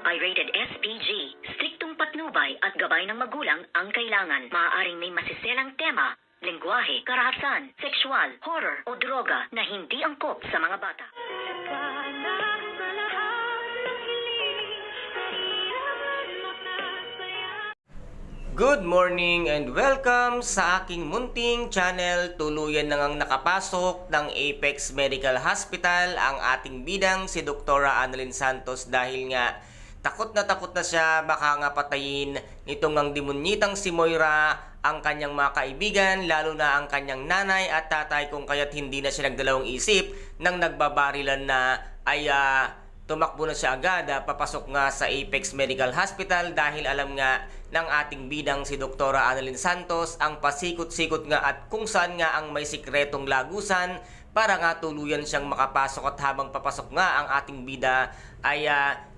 Pirated SPG. Striktong patnubay at gabay ng magulang ang kailangan. Maaaring may masiselang tema, lengguwahe, karahasan, sexual, horror o droga na hindi angkop sa mga bata. Good morning and welcome sa aking munting channel. Tuluyan na ngang nakapasok ng Apex Medical Hospital ang ating bidang si Dr. Annalyn Santos dahil nga takot na siya baka nga patayin nitong ang demonyitang si Moira ang kanyang mga kaibigan, lalo na ang kanyang nanay at tatay, kung kaya't hindi na siya nagdalawang isip nang nagbabarilan na ay tumakbo na siya agad papasok nga sa Apex Medical Hospital dahil alam nga ng ating bidang si Dr. Annalyn Santos ang pasikot-sikot nga at kung saan nga ang may sikretong lagusan para nga tuluyan siyang makapasok. At habang papasok nga ang ating bida ay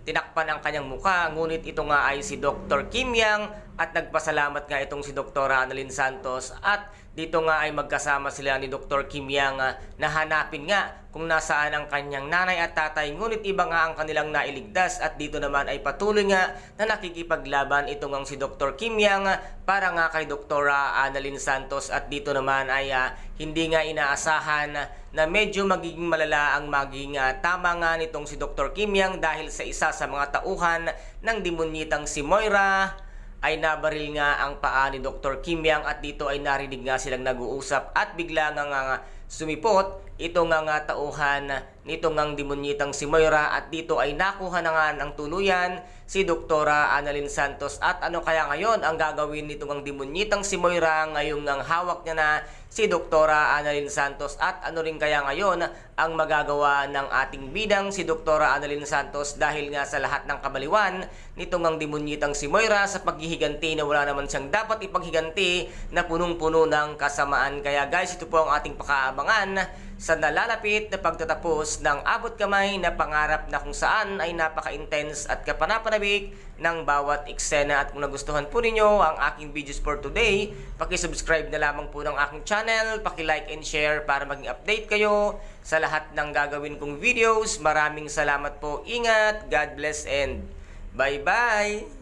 tinakpan ang kanyang mukha, ngunit ito nga ay si Dr. Kim Yang at nagpasalamat nga itong si Dr. Annalyn Santos at dito nga ay magkasama sila ni Dr. Kim Yang na hanapin nga kung nasaan ang kanyang nanay at tatay, ngunit iba nga ang kanilang nailigtas at dito naman ay patuloy nga na nakikipaglaban itong ang si Dr. Kim Yang para nga kay Dr. Annalyn Santos. At dito naman ay hindi nga inaasahan na medyo magiging malala ang magiging tama nga nitong si Dr. Kim Yang dahil sa isa sa mga tauhan ng demonyitang si Moira ay nabaril nga ang paa ni Dr. Kim Yang at dito ay narinig nga silang nag-uusap at bigla nga sumipot ito nga tauhan nitong ang demonyitang si Moira at dito ay nakuha na nga ng tuluyan si Dr. Annalyn Santos. At ano kaya ngayon ang gagawin nitong ang demonyitang si Moira ngayong ang hawak niya na si Dr. Annalyn Santos, at ano rin kaya ngayon ang magagawa ng ating bidang si Dr. Annalyn Santos dahil nga sa lahat ng kabaliwan nitong ang demonyitang si Moira sa paghihiganti na wala naman siyang dapat ipaghiganti na punong-puno ng kasamaan. Kaya guys, ito po ang ating pakaabangan sa nalalapit na pagtatapos ng abot kamay na pangarap na kung saan ay napaka-intense at kapanapanabik ng bawat eksena. At kung nagustuhan po ninyo ang aking videos for today, paki-subscribe na lamang po ng aking channel, paki-like and share para maging update kayo sa lahat ng gagawin kong videos. Maraming salamat po, ingat, God bless and bye-bye!